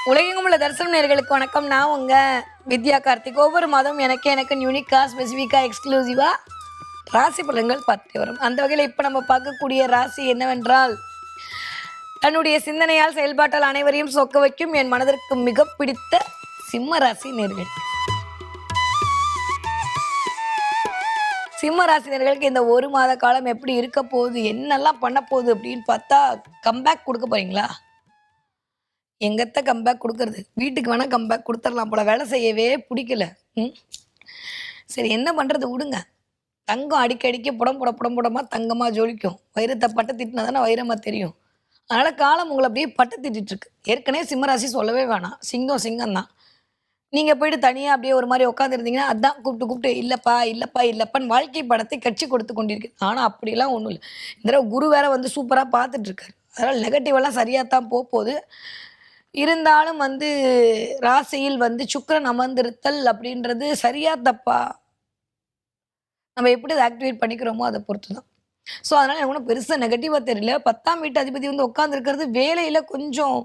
உலகெங்கும் உள்ள தரிசனம் நேயர்களுக்கு வணக்கம். நான் உங்க வித்யா கார்த்திக். ஒவ்வொரு மாதம் எனக்கு யூனிக்காக ஸ்பெசிஃபிக்காக எக்ஸ்க்ளூசிவாக ராசி பலன்கள் பார்த்து வரும். அந்த வகையில் இப்போ நம்ம பார்க்கக்கூடிய ராசி என்னவென்றால், தன்னுடைய சிந்தனையால் செயல்பாட்டால் அனைவரையும் சொக்க வைக்கும் என் மனதிற்கு மிக பிடித்த சிம்ம ராசி நேயர்கள். சிம்ம ராசினர்களுக்கு இந்த ஒரு மாத காலம் எப்படி இருக்க போகுது, என்னெல்லாம் பண்ண போகுது அப்படின்னு பார்த்தா, கம்பேக் கொடுக்க போறீங்களா? எங்கத்த கம்பேக் கொடுக்கறது? வீட்டுக்கு வேணால் கம்பேக் கொடுத்துடலாம் போல, வேலை செய்யவே பிடிக்கல. சரி, என்ன பண்ணுறது, விடுங்க. தங்கம் அடிக்கடிக்க புடமாக தங்கமாக ஜொலிக்கும். வைரத்தை பட்டை திட்டினா தானே வைரமாக தெரியும். அதனால் காலம் உங்களை அப்படியே பட்டை திட்டிருக்கு. ஏற்கனவே சிம்மராசி சொல்லவே வேணாம், சிங்கம் தான். நீங்கள் போயிட்டு தனியாக அப்படியே ஒரு மாதிரி உட்காந்துருந்தீங்கன்னா அதான் கூப்பிட்டு இல்லைப்பான்னு வாழ்க்கை படத்தை கட்சி கொடுத்து கொண்டிருக்கு. ஆனால் அப்படிலாம் ஒன்றும் இல்லை. இந்த தடவை குரு வேற வந்து சூப்பராக பார்த்துட்ருக்காரு. அதனால் நெகட்டிவெல்லாம் சரியாக தான் போகுது. இருந்தாலும் ராசியில் சுக்கிரன் அமர்ந்திருத்தல் அப்படின்றது சரியா தப்பா, நம்ம எப்படி அதை ஆக்டிவேட் பண்ணிக்கிறோமோ அதை பொறுத்து தான். ஸோ அதனால் எனக்கு ஒன்றும் பெருசாக நெகட்டிவாக தெரியல. 10ஆம் வீட்டு அதிபதி உட்காந்துருக்கிறது வேலையில் கொஞ்சம்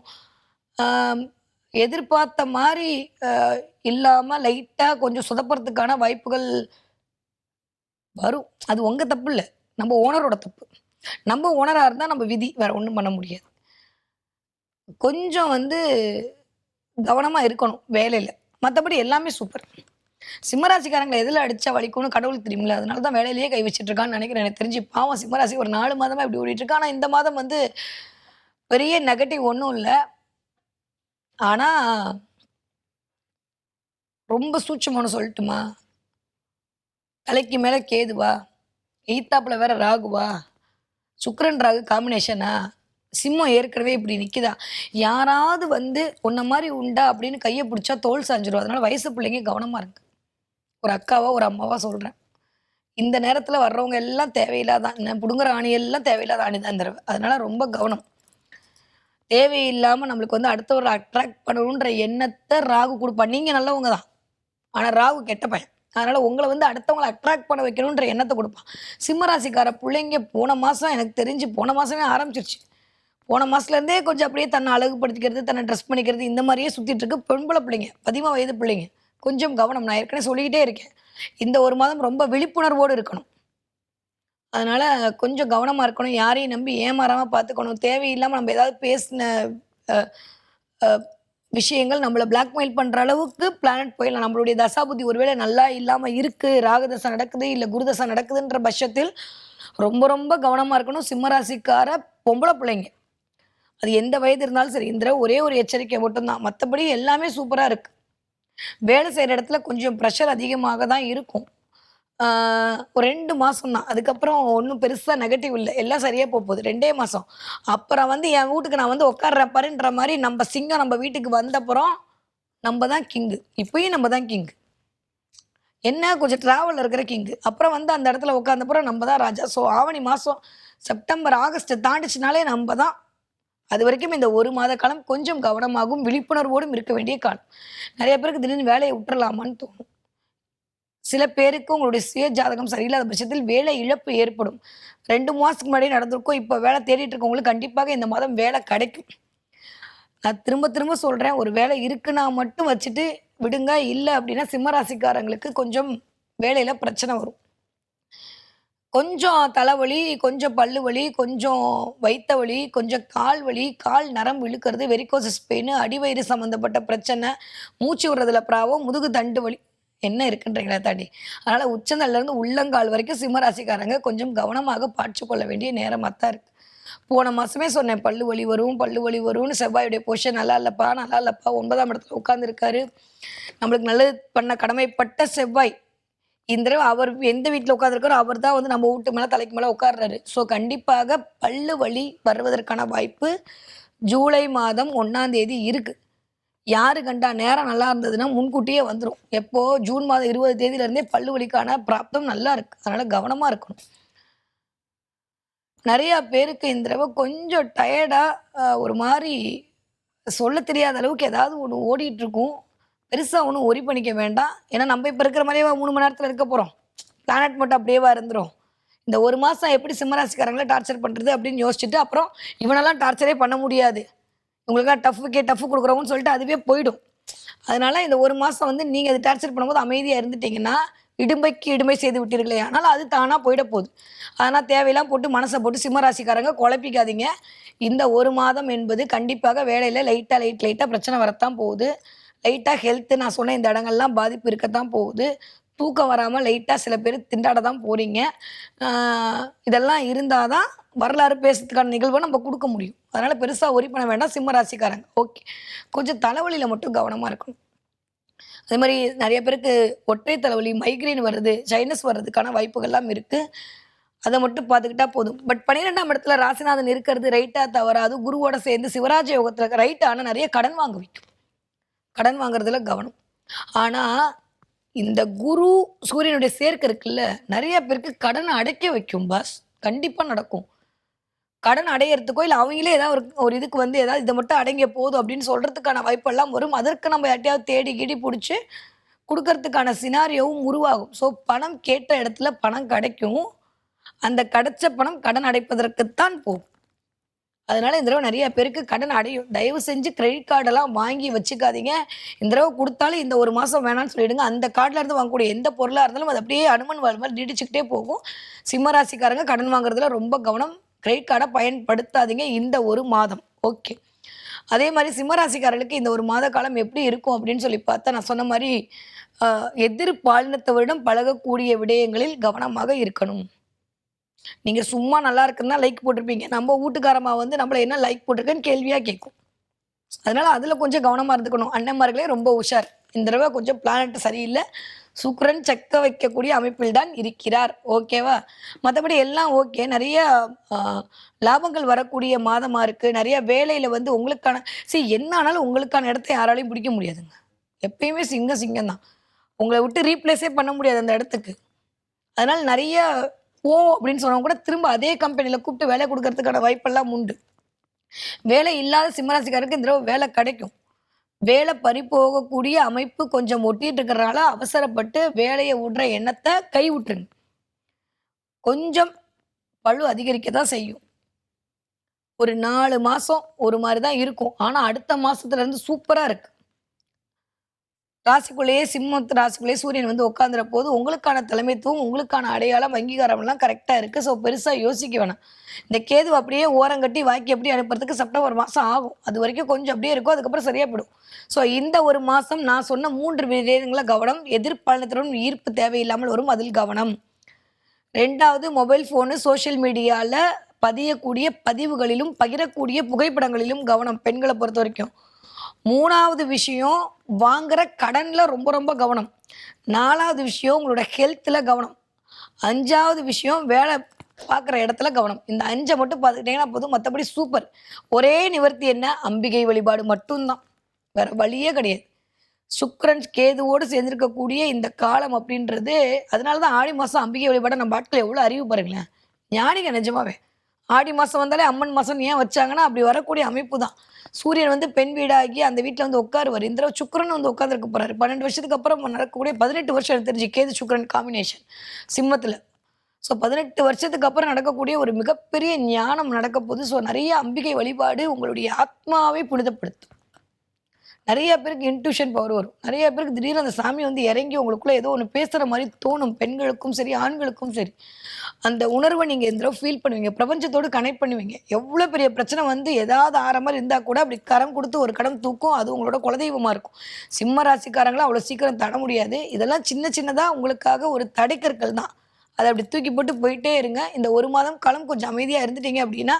எதிர்பார்த்த மாதிரி இல்லாமல் லைட்டாக கொஞ்சம் சொதப்புறதுக்கான வாய்ப்புகள் வரும். அது உங்கள் தப்பு இல்லை, நம்ம ஓனரோட தப்பு. நம்ம ஓனராக இருந்தால் நம்ம விதி, வேறு ஒன்றும் பண்ண முடியாது. கொஞ்சம் கவனமாக இருக்கணும் வேலையில். மற்றபடி எல்லாமே சூப்பர். சிம்மராசிக்காரங்களை எதில் அடித்தா வலிக்கும்னு கடவுளுக்கு தெரியுமில்ல. அதனால தான் வேலையிலேயே கை வச்சிட்ருக்கான்னு நினைக்கிறேன். எனக்கு தெரிஞ்சு பாவம் சிம்மராசி ஒரு 4 மாதமாக இப்படி ஓடிட்டுருக்கு. ஆனால் இந்த மாதம் பெரிய நெகட்டிவ் ஒன்றும் இல்லை. ஆனால் ரொம்ப சூட்சமானு சொல்லட்டுமா, தலைக்கு மேலே கேதுவா, எய்த்தாப்பில் வேற ராகுவா, சுக்கிரன் ராகு காம்பினேஷனா, சிம்மம் ஏற்கனவே இப்படி நிற்குதா, யாராவது உன்ன மாதிரி உண்டா அப்படின்னு கையை பிடிச்சா தோல் சாஞ்சிடும். அதனால வயசு பிள்ளைங்க கவனமாக இருங்க. ஒரு அக்காவா ஒரு அம்மாவா சொல்கிறேன். இந்த நேரத்தில் வர்றவங்க எல்லாம் தேவையில்லாதான் பிடுங்குற ஆணி எல்லாம் தேவையில்லாத ஆணி தான் தருவேன். அதனால ரொம்ப கவனம். தேவையில்லாமல் நம்மளுக்கு அடுத்தவரை அட்ராக்ட் பண்ணணுன்ற எண்ணத்தை ராகு கொடுப்பான். நீங்கள் நல்லவங்க தான், ஆனால் ராகு கெட்ட பையன். அதனால் உங்களை அடுத்தவங்களை அட்ராக்ட் பண்ண வைக்கணுன்ற எண்ணத்தை கொடுப்பான். சிம்மராசிக்கார பிள்ளைங்க போன மாதம் எனக்கு தெரிஞ்சு போன மாதமே ஆரம்பிச்சிருச்சு. போன மாதத்துலேருந்தே கொஞ்சம் அப்படியே தன்னை அழகுபடுத்திக்கிறது, தன்னை ட்ரெஸ் பண்ணிக்கிறது, இந்த மாதிரியே சுற்றிட்டு இருக்கு. பெண்புல பிள்ளைங்க, 10 வயது பிள்ளைங்க கொஞ்சம் கவனம். நான் ஏற்கனவே சொல்லிக்கிட்டே இருக்கேன், இந்த ஒரு மாதம் ரொம்ப விழிப்புணர்வோடு இருக்கணும். அதனால் கொஞ்சம் கவனமாக இருக்கணும். யாரையும் நம்பி ஏமாறாமல் பார்த்துக்கணும். தேவையில்லாமல் நம்ம ஏதாவது பேசின விஷயங்கள் நம்மளை பிளாக்மெயில் பண்ணுற அளவுக்கு பிளானட் போயிடலாம். நம்மளுடைய தசாபுத்தி ஒருவேளை நல்லா இல்லாமல் இருக்குது, ராகதசை நடக்குது, இல்லை குருதசை நடக்குதுன்ற பட்சத்தில் ரொம்ப ரொம்ப கவனமாக இருக்கணும். சிம்மராசிக்கார பொம்பளை பிள்ளைங்க, அது எந்த வயது இருந்தாலும் சரி, இந்த ஒரே ஒரு எச்சரிக்கை மட்டும்தான். மற்றபடி எல்லாமே சூப்பராக இருக்குது. வேலை செய்கிற இடத்துல கொஞ்சம் ப்ரெஷர் அதிகமாக தான் இருக்கும். ஒரு 2 மாதம் தான், அதுக்கப்புறம் ஒன்றும் பெருசாக நெகட்டிவ் இல்லை, எல்லாம் சரியாக போகுது. 2 மாதம் அப்புறம் என் வீட்டுக்கு நான் உட்கார்றேன் பாருன்ற மாதிரி நம்ம சிங்கம் நம்ம வீட்டுக்கு வந்தப்புறம் நம்ம தான் கிங்கு. இப்பயும் நம்ம தான் கிங்கு. என்ன கொஞ்சம் ட்ராவலில் இருக்கிற கிங்கு. அப்புறம் அந்த இடத்துல உட்காந்தப்புறம் நம்ம தான் ராஜா. ஸோ ஆவணி மாதம் செப்டம்பர் ஆகஸ்ட் தாண்டிச்சுனாலே நம்ம தான். அது வரைக்கும் இந்த ஒரு மாத காலம் கொஞ்சம் கவனமாகவும் விழிப்புணர்வோடும் இருக்க வேண்டிய காலம். நிறைய பேருக்கு திடீர்னு வேலையை விட்டுறலாமான்னு தோணும். சில பேருக்கு உங்களுடைய சுய ஜாதகம் சரியில்லாத பட்சத்தில் வேலை இழப்பு ஏற்படும். 2 மாதத்துக்கு முன்னாடி நடந்திருக்கும். இப்போ வேலை தேடிட்டு இருக்கவங்களுக்கு கண்டிப்பாக இந்த மாதம் வேலை கிடைக்கும். நான் திரும்ப சொல்கிறேன், ஒரு வேலை இருக்குன்னா மட்டும் வச்சுட்டு விடுங்க. இல்லை அப்படின்னா சிம்மராசிக்காரங்களுக்கு கொஞ்சம் வேலையில் பிரச்சனை வரும். கொஞ்சம் தலைவலி, கொஞ்சம் பல்லு வலி, கொஞ்சம் வயிற்று வலி, கொஞ்சம் கால் வலி, கால் நரம்பு இழுக்கிறது, வெரிகோசஸ் பெயின், அடிவயிறு சம்மந்தப்பட்ட பிரச்சனை, மூச்சு விடுறதுல ப்ராப்ளம், முதுகு தண்டு வலி, என்ன இருக்குன்றீங்களா தாண்டி. அதனால் உச்சந்தல்லேருந்து உள்ளங்கால் வரைக்கும் சிம்மராசிக்காரங்க கொஞ்சம் கவனமாக பார்த்து கொள்ள வேண்டிய நேரமாக தான் இருக்குது. போன மாதமே சொன்னேன், பல்லு வலி வரும்னு. செவ்வாயுடைய பொசிஷன் நல்லா இல்லைப்பா. 9ஆம் இடத்துல உட்காந்துருக்காரு. நம்மளுக்கு நல்லது பண்ண கடமைப்பட்ட செவ்வாய் இந்த தடவை அவர் எந்த வீட்டில் உட்காந்துருக்காரோ அவர் தான் நம்ம வீட்டு மேலே தலைக்கு மேலே உட்கார்றாரு. ஸோ கண்டிப்பாக பல்லு வலி வருவதற்கான வாய்ப்பு ஜூலை மாதம் 1ஆம் தேதி இருக்குது. யாரு கண்டா நேரம் நல்லா இருந்ததுன்னா முன்கூட்டியே வந்துடும். எப்போ ஜூன் மாதம் 20 தேதியிலேருந்தே பல்லு வலிக்கான பிராப்தம் நல்லா இருக்குது. அதனால் கவனமாக இருக்கணும். நிறையா பேருக்கு இந்த தடவை கொஞ்சம் டயர்டாக ஒரு மாதிரி சொல்ல தெரியாத அளவுக்கு ஏதாவது ஒன்று ஓடிட்டுருக்கும். பெருசாக ஒன்றும் ஒரி பண்ணிக்க வேண்டாம். ஏன்னா நம்ம இப்போ இருக்கிற மாதிரியே 3 மணி நேரத்தில் இருக்க போகிறோம். பிளானட் மட்டும் அப்படியேவா இருந்துடும். இந்த ஒரு மாதம் எப்படி சிம்மராசிக்காரங்களை டார்ச்சர் பண்ணுறது அப்படின்னு யோசிச்சுட்டு அப்புறம் இவனெல்லாம் டார்ச்சரே பண்ண முடியாது, உங்களுக்கா டஃப் கொடுக்குறவங்கன்னு சொல்லிட்டு அதுவே போயிடும். அதனால இந்த ஒரு மாசம் வந்து நீங்க அது டார்ச்சர் பண்ணும்போது அமைதியா இருந்துட்டீங்கன்னா, இடும்பைக்கு இடும்பை செய்து விட்டீர்களே ஆனால் அது தானா போயிட போகுது. அதனால் தேவையெல்லாம் போட்டு மனசை போட்டு சிம்ம ராசிக்காரங்க குழப்பிக்காதீங்க. இந்த ஒரு மாதம் என்பது கண்டிப்பாக வேலையில் லைட்டாக பிரச்சனை வரத்தான் போகுது. லைட்டாக ஹெல்த்து நான் சொன்ன இந்த இடங்கள்லாம் பாதிப்பு இருக்கத்தான் போகுது. தூக்கம் வராமல் லைட்டாக சில பேர் திண்டாட தான் போகிறீங்க. இதெல்லாம் இருந்தால் தான் வரலாறு பேசுறதுக்கான நிகழ்வை நம்ம கொடுக்க முடியும். அதனால் பெருசாக ஒரி பண்ண வேண்டாம் சிம்ம ராசிக்காரங்க. ஓகே, கொஞ்சம் தலைவலியில் மட்டும் கவனமாக இருக்கணும். அதே மாதிரி நிறைய பேருக்கு ஒற்றை தலைவலி, மைக்ரைன் வருது, சைனஸ் வர்றதுக்கான வாய்ப்புகள்லாம் இருக்குது. அதை மட்டும் பார்த்துக்கிட்டா போதும். பட் 12ஆம் இடத்துல ராசிநாதன் இருக்கிறது ரைட்டாக தவறா? அது குருவோட சேர்ந்து சிவராஜ யோகத்தில் ரைட் ஆனால் நிறைய கடன் வாங்க வைக்கும். கடன் வாங்குறதுல கவனம். ஆனால் இந்த குரு சூரியனுடைய சேர்க்கை இருக்குல்ல, நிறைய பேருக்கு கடன் அடைக்க வைக்கும் பாஸ். கண்டிப்பாக நடக்கும். கடன் அடையிறதுக்கோ இல்லை அவங்களே ஏதாவது ஒரு இதுக்கு வந்து ஏதாவது இதை மட்டும் அடங்கிய போதும் அப்படின்னு சொல்கிறதுக்கான வாய்ப்பெல்லாம் வரும். அதற்கு நம்ம யார்ட்டையாவது தேடி கீடி பிடிச்சி கொடுக்கறதுக்கான சினாரியோவும் உருவாகும். ஸோ பணம் கேட்ட இடத்துல பணம் கிடைக்கும். அந்த கிடைச்ச பணம் கடன் அடைப்பதற்குத்தான் போகும். அதனால இந்த தடவை நிறைய பேருக்கு கடன் அடையும். தயவு செஞ்சு கிரெடிட் கார்டெல்லாம் வாங்கி வச்சுக்காதீங்க. இந்த தடவை கொடுத்தாலும் இந்த ஒரு மாதம் வேணான்னு சொல்லிடுங்க. அந்த கார்டில் இருந்து வாங்கக்கூடிய எந்த பொருளாக இருந்தாலும் அது அப்படியே அனுமன் வாழ் மாதிரி நீடிச்சுக்கிட்டே போகும். சிம்மராசிக்காரங்க கடன் வாங்குறதுல ரொம்ப கவனம். கிரெடிட் கார்டை பயன்படுத்தாதீங்க இந்த ஒரு மாதம். ஓகே, அதே மாதிரி சிம்மராசிக்காரர்களுக்கு இந்த ஒரு மாத காலம் எப்படி இருக்கும் அப்படின்னு சொல்லி பார்த்தா, நான் சொன்ன மாதிரி எதிர் பாலினத்தவரிடம் பழகக்கூடிய விடயங்களில் கவனமாக இருக்கணும். நீங்கள் சும்மா நல்லா இருக்குன்னா லைக் போட்டிருப்பீங்க. நம்ம வீட்டுக்காரமா வந்து நம்மளை என்ன லைக் போட்டிருக்கேன்னு கேள்வியாக கேட்கும். அதனால அதில் கொஞ்சம் கவனமாக இருந்துக்கணும். அண்ணன்மார்களே ரொம்ப உஷார். இந்த தடவை கொஞ்சம் பிளானட் சரியில்லை. சுக்கிரன் செக்க வைக்கக்கூடிய அமைப்பில் தான் இருக்கிறார். ஓகேவா? மற்றபடி எல்லாம் ஓகே. நிறைய லாபங்கள் வரக்கூடிய மாதமாக இருக்குது. நிறைய வேலையில் வந்து உங்களுக்கான என்ன ஆனாலும் உங்களுக்கான இடத்த யாராலையும் பிடிக்க முடியாதுங்க. எப்பயுமே சிங்கம் தான். உங்களை விட்டு ரீப்ளேஸே பண்ண முடியாது அந்த இடத்துக்கு. அதனால் நிறைய அப்படின்னு சொன்னவங்க கூட திரும்ப அதே கம்பெனியில் கூப்பிட்டு வேலை கொடுக்கறதுக்கான வாய்ப்பெல்லாம் உண்டு. வேலை இல்லாத சிம்மராசிக்காரருக்கு இந்த தடவை வேலை கிடைக்கும். வேலை பறிபோகக்கூடிய அமைப்பு கொஞ்சம் ஒட்டிட்டு இருக்கிறனால அவசரப்பட்டு வேலையை விடுற எண்ணத்தை கை விட்டுருங்க. கொஞ்சம் பழு அதிகரிக்க தான் செய்யும். ஒரு 4 மாசம் ஒரு மாதிரி தான் இருக்கும். ஆனால் அடுத்த மாசத்துல இருந்து சூப்பராக இருக்கு. ராசிக்குள்ளேயே சிம்மத்து ராசிக்குள்ளேயே சூரியன் வந்து உட்காந்துற போது உங்களுக்கான தலைமைத்துவம், உங்களுக்கான அடையாளம், அங்கீகாரம்லாம் கரெக்டாக இருக்குது. ஸோ பெருசாக யோசிக்க வேணாம். இந்த கேது அப்படியே ஓரங்கட்டி வாக்கி எப்படி அனுப்புறதுக்கு செப்டம்பர் மாதம் ஆகும். அது வரைக்கும் கொஞ்சம் அப்படியே இருக்கும். அதுக்கப்புறம் சரியாக போயிடும். ஸோ இந்த ஒரு மாதம் நான் சொன்ன 3 விடயங்கள கவனம். எதிர்பாலினத்துடன் ஈர்ப்பு தேவையில்லாமல் வரும், அதில் கவனம். 2வது மொபைல் ஃபோனு, சோஷியல் மீடியாவில் பதியக்கூடிய பதிவுகளிலும் பகிரக்கூடிய புகைப்படங்களிலும் கவனம், பெண்களை பொறுத்த வரைக்கும். 3வது விஷயம் வாங்குற கடன்ல ரொம்ப ரொம்ப கவனம். 4வது விஷயம் உங்களோட ஹெல்த்தில் கவனம். 5வது விஷயம் வேலை பார்க்குற இடத்துல கவனம். இந்த 5 மட்டும் பார்த்துக்கிட்டிங்கன்னா போதும். மற்றபடி சூப்பர். ஒரே நிவர்த்தி என்ன? அம்பிகை வழிபாடு மட்டும்தான், வேற வழியே கிடையாது. சுக்கிரன் கேதுவோடு சேர்ந்திருக்கக்கூடிய இந்த காலம் அப்படின்றது, அதனால தான் ஆடி மாதம் அம்பிகை வழிபாடை நம்ம ஆட்கள் எவ்வளோ அறிவு பாருங்களேன். ஞானிங்க நிஜமாவே. ஆடி மாதம் வந்தாலே அம்மன் மாதம் ஏன் வச்சாங்கன்னா அப்படி வரக்கூடிய அமைப்பு தான். சூரியன் வந்து பெண் வீடாகி அந்த வீட்டில் வந்து உட்காருவார். இந்த தடவை சுக்கிரன் வந்து உட்காந்துருக்க போறாரு. 12 வருஷத்துக்கு அப்புறம் நடக்கக்கூடிய 18 வருஷம் எனக்கு தெரிஞ்சு கேது சுக்கிரன் காம்பினேஷன் சிம்மத்தில். ஸோ 18 வருஷத்துக்கு அப்புறம் நடக்கக்கூடிய ஒரு மிகப்பெரிய ஞானம் நடக்க போகுது. ஸோ நிறைய அம்பிகை வழிபாடு உங்களுடைய ஆத்மாவை புனிதப்படுத்தும். நிறைய பேருக்கு இன்ட்யூஷன் பவர் வரும். நிறைய பேருக்கு திடீர்னு அந்த சாமி வந்து இறங்கி உங்களுக்குள்ள ஏதோ ஒன்று பேசுகிற மாதிரி தோணும். பெண்களுக்கும் சரி, ஆண்களுக்கும் சரி. அந்த உணர்வை நீங்கள் இந்த தடவை ஃபீல் பண்ணுவீங்க. பிரபஞ்சத்தோடு கனெக்ட் பண்ணுவீங்க. எவ்வளோ பெரிய பிரச்சனை வந்து ஏதாவது ஆற மாதிரி இருந்தால் கூட அப்படி கரம் கொடுத்து ஒரு கடம் தூக்கும். அது உங்களோட குலதெய்வமாக இருக்கும். சிம்ம ராசிக்காரங்களாம் அவ்வளோ சீக்கிரம் தட முடியாது. இதெல்லாம் சின்ன சின்னதாக உங்களுக்காக ஒரு தடைக்கற்கள் தான். அதை அப்படி தூக்கி போட்டு போயிட்டே இருங்க. இந்த ஒரு மாதம் காலம் கொஞ்சம் அமைதியாக இருந்துட்டீங்க அப்படின்னா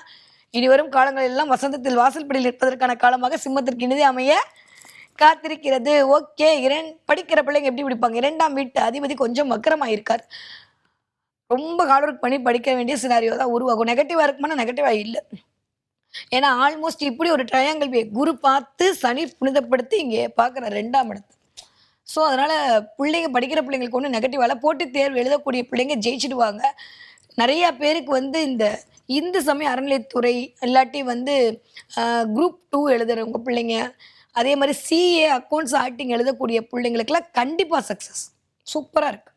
இனி வரும் காலங்கள் எல்லாம் வசந்தத்தில் வாசல்படியில் இருப்பதற்கான காலமாக சிம்மத்திற்கு இனிதே அமைய காத்திருக்கிறது. ஓகே, படிக்கிற பிள்ளைங்க எப்படி படிப்பாங்க? 2ஆம் வீட்டு அதிபதி கொஞ்சம் வக்கரமாயிருக்கார். ரொம்ப ஹார்ட் ஒர்க் பண்ணி படிக்க வேண்டிய சினாரியோ தான் உருவாகும். நெகட்டிவாக இருக்குமானா நெகட்டிவாக இல்லை. ஏன்னா ஆல்மோஸ்ட் இப்படி ஒரு ட்ரையாங்கிள் குரு பார்த்து சனி புனிதப்படுத்தி இங்கே பார்க்குற 2ஆம் இடத்து. ஸோ அதனால் பிள்ளைங்க படிக்கிற பிள்ளைங்களுக்கு ஒன்றும் நெகட்டிவாக போட்டித் தேர்வு எழுதக்கூடிய பிள்ளைங்க ஜெயிச்சிடுவாங்க. நிறையா பேருக்கு வந்து இந்த இந்து சமய அறநிலையத்துறை இல்லாட்டி வந்து குரூப் 2 எழுதுகிறவங்க பிள்ளைங்க, அதே மாதிரி சிஏ அக்கௌண்ட்ஸ் ஆக்டிங் எழுதக்கூடிய பிள்ளைங்களுக்கெல்லாம் கண்டிப்பாக சக்ஸஸ் சூப்பராக இருக்குது.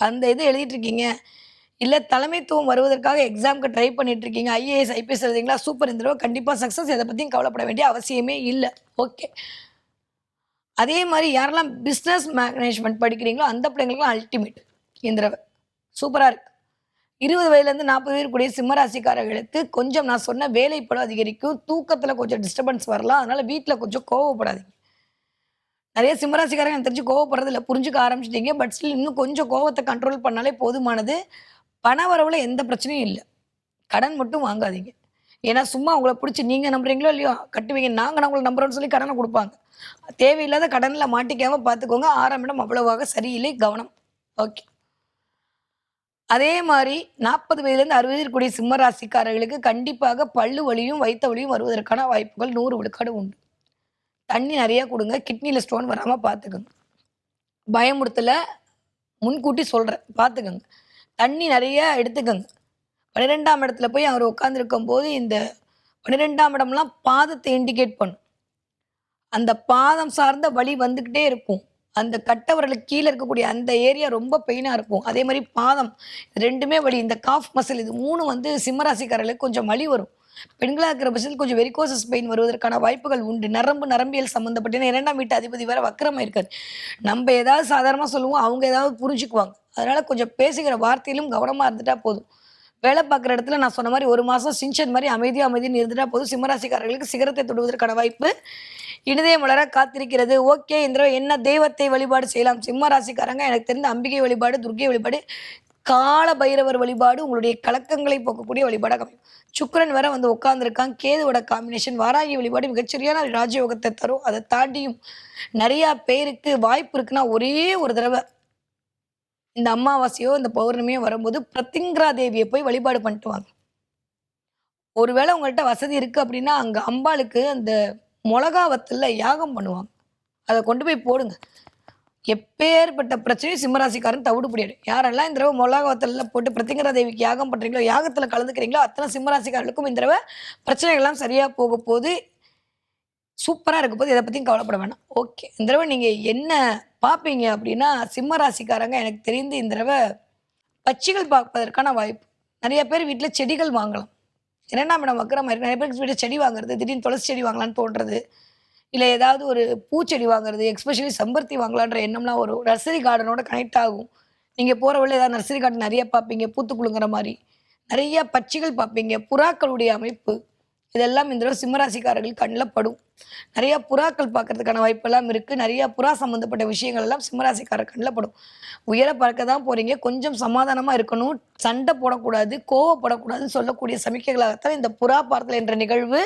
அந்த இது எழுதிட்டுருக்கீங்க, இல்ல தலைமைத்துவம் வருவதற்காக எக்ஸாம்க்கு ட்ரை பண்ணிட்டு இருக்கீங்க. ஐஏஎஸ், ஐபிஎஸ் எழுதுறீங்களா? சூப்பர். இந்த தடவ கண்டிப்பா சக்சஸ். எத பத்தியும் கவலைப்பட வேண்டிய அவசியமே இல்ல. ஓகே. அதே மாரி யாரெல்லாம் பிசினஸ் மேனேஜ்மென்ட் படிக்கிறீங்களோ, அந்த பிள்ளைங்களுக்குலாம் அல்டிமேட் இந்த தடவ. சூப்பரா இருக்கு. 20 வயதிலேருந்து 40 வயது கூடிய சிம்ம ராசிக்காரர்களுக்கு கொஞ்சம் நான் சொன்ன வேலைப்பளு அதிகரிக்கும். தூக்கத்தில கொஞ்சம் டிஸ்டர்பன்ஸ் வரலாம். அதனால வீட்ல கொஞ்சம் கோவப்படாதீங்க. நெறைய சிம்ம ராசிக்காரங்க எனக்கு தெரிஞ்சு கோவப்படுறது இல்ல. புரிஞ்சுக்க ஆரம்பிச்சுட்டீங்க. பட் ஸ்டில் இன்னும் கொஞ்சம் கோவத்த கண்ட்ரோல் பண்ணாலே போதுமானது. பண வரவுல எந்த பிரச்சனையும் இல்ல. கடன் மட்டும் வாங்காதீங்க. ஏன்னா சும்மா உங்கள புடிச்சு நீங்க நம்புறீங்களோ இல்லையோ கட்டுவீங்க. நாங்க உங்கள நம்புறோம்னு சொல்லி கடன குடுப்பாங்க. தேவையில்லாத கடன்ல மாட்டிக்காம பார்த்துக்கோங்க. 6ஆம் இடம் அவ்வளவாக சரியில்லை. கவனம். ஓகே. அதே மாரி 40 வயதிலிருந்து 60 வயது இருக்கக்கூடிய சிம்ம ராசிக்காரர்களுக்கு கண்டிப்பாக பல்லு வலியும், வயித்த வலியும் வருவதற்கான வாய்ப்புகள் 100 விழுக்காடு உண்டு. தண்ணி நெறைய குடுங்க. கிட்னில ஸ்டோன் வராம பார்த்துக்கங்க. பயமுறுத்தல முன்கூட்டி சொல்றேன். பார்த்துக்கங்க. தண்ணி நெறைய எடுத்துக்கங்க. 12ஆம் இடத்துல போய் அவர் உட்கார்ந்திருக்கும்போது, இந்த 12ஆம் இடம்லாம் பாதத்த இண்டிகேட் பண்ணும். அந்த பாதம் சார்ந்த வலி வந்துகிட்டே இருக்கும். அந்த கட்டை விரலுக்கு கீழ இருக்கக்கூடிய அந்த ஏரியா ரொம்ப பெயினா இருக்கும். அதே மாரி பாதம் 2மே வலி. இந்த காஃப் மசில் இது 3 வந்து சிம்ம ராசிக்காரர்களுக்கு கொஞ்சம் வலி வரும். பெண்களா இருக்கிற பட்சத்தில் கொஞ்சம் வெரிகோசஸ் பெயின் வருவதற்கான வாய்ப்புகள் உண்டு. நரம்பியல் சம்மந்தப்பட்ட 2ஆம் வீட்டு அதிபதி வேற வக்ரமா இருக்காரு. நம்ப ஏதாவது சாதாரணமா சொல்லுவோம். அவங்க ஏதாவது புரிஞ்சுக்குவாங்க. அதனால கொஞ்சம் பேசுகிற வார்த்தையிலும் கவனமா இருந்துட்டா போதும். வேலை பார்க்குற இடத்துல நான் சொன்ன மாரி 1 மாசம் சின்சன் மாரி அமைதின்னு இருந்துட்டா போதும். சிம்ம ராசிக்காரர்களுக்கு சிகரத்தை தொடுவதற்கான வாய்ப்பு இனிதே மலர காத்திருக்கிறது. ஓகே. இந்த தடவ என்ன தெய்வத்தை வழிபாடு செய்யலாம்? சிம்ம ராசிக்காரங்க எனக்கு தெரிந்த அம்பிகை வழிபாடு, துர்க்கை வழிபாடு, கால பைரவர் வழிபாடு உங்களுடைய கலக்கங்களை போக்கக்கூடிய வழிபாடாக அமையும். சுக்கிரன் வேற வந்து உட்கார்ந்திருக்கான். கேதுவோட காம்பினேஷன். வாராகி வழிபாடு மிகச்சரியான ராஜயோகத்தை தரும். அதை தாண்டியும் நெறைய பேருக்கு வாய்ப்பு இருக்குன்னா, ஒரே ஒரு தடவ இந்த அமாவாசையோ, இந்த பௌர்ணமியோ வரும்போது பிரத்திங்கரா தேவிய போய் வழிபாடு பண்ணிட்டு வாங்க. ஒருவேளை உங்கள்ட்ட வசதி இருக்கு அப்படின்னா, அங்க அம்பாளுக்கு அந்த மொளகா வத்தல்ல யாகம் பண்ணுவாங்க. அத கொண்டு போய் போடுங்க. எப்பேற்பட்ட பிரச்சனையும் சிம்மராசிக்காரன் தவிடு பொடியாயிடும். யாரெல்லாம் இந்த தடவ மொளகா வத்தல்ல போட்டு பிரத்திங்கரா தேவிக்கு யாகம் பண்றீங்களோ, யாகத்துல கலந்துக்கிறீங்களோ, அத்தனை சிம்மராசிக்காரர்களுக்கும் இந்த தடவ பிரச்சனைகள் எல்லாம் சரியா போக போது. சூப்பரா இருக்க போது. எத பத்தியும் கவலைப்பட வேணாம். ஓகே. இந்த தடவ நீங்க என்ன பார்ப்பீங்க அப்படின்னா, சிம்ம ராசிக்காரங்க எனக்கு தெரிந்து இந்த தடவ பட்சிகள் பார்ப்பதற்கான வாய்ப்பு. நெறைய பேர் வீட்ல செடிகள் வாங்கலாம். 2ஆம் இடம் வக்ரமா இருக்கு. நெறைய பேருக்கு வீட்ல செடி வாங்குறது, திடீர்னு துளசி செடி வாங்கலான்னு தோன்றது. இல்ல ஏதாவது ஒரு பூச்செடி வாங்குறது, எஸ்பெஷலி செம்பருத்தி வாங்கலான்ற எண்ணம்லாம் வரும். நர்சரி கார்டனோட கனெக்ட் ஆகும். நீங்க போற வழியில ஏதாவது நர்சரி கார்டன் நெறைய பார்ப்பீங்க. பூத்து குலுங்குற மாரி. நெறைய பட்சிகள் பார்ப்பீங்க. புறாக்களுடைய அமைப்பு. இதெல்லாம் இந்த தடவ சிம்மராசிக்காரர்கள் கண்ல படும். நெறைய புறாக்கள் பார்க்கறதுக்கான வாய்ப்பெல்லாம் இருக்கு. நெறைய புறா சம்மந்தப்பட்ட விஷயங்கள் எல்லாம் சிம்மராசிக்காரர் கண்ல படும். உயர பறக்க தான் போறீங்க. கொஞ்சம் சமாதானமா இருக்கணும். சண்டை போடக்கூடாது, கோவப்படக்கூடாதுன்னு சொல்லக்கூடிய சமிக்கைகளாகத்தான் இந்த புறா பார்த்தல் என்ற நிகழ்வு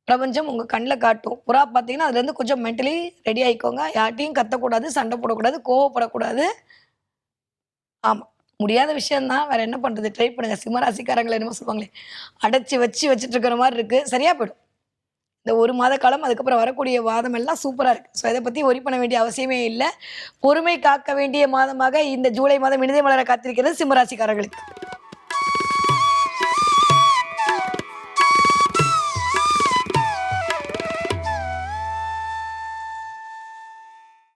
பிரபஞ்சம் உங்க கண்ல காட்டும். புறா பார்த்தீங்கன்னா, அதுலேருந்து கொஞ்சம் மென்டலி ரெடி ஆயிக்கோங்க. யார்ட்டயும் கத்தக்கூடாது, சண்டை போடக்கூடாது, கோவப்படக்கூடாது. ஆமா. முடியாத விஷயம் தான். வேற என்ன பண்றது? ட்ரை பண்ணுங்க. சிம்மராசிக்காரங்கள என்னமோ சொல்லுவாங்களே, அடைச்சு வச்சுட்டு இருக்கிற மாரி இருக்கு. சரியா போயிடும். இந்த 1 மாத காலம், அதுக்கப்புறம் வரக்கூடிய வாதம் எல்லாம் சூப்பரா இருக்கு. ஸோ இத பத்தி வொரி பண்ண வேண்டிய அவசியமே இல்ல. பொறுமை காக்க வேண்டிய மாதமாக இந்த ஜூலை மாதம் இனிதே மலர காத்திருக்கிறது சிம்மராசிக்காரர்களுக்கு.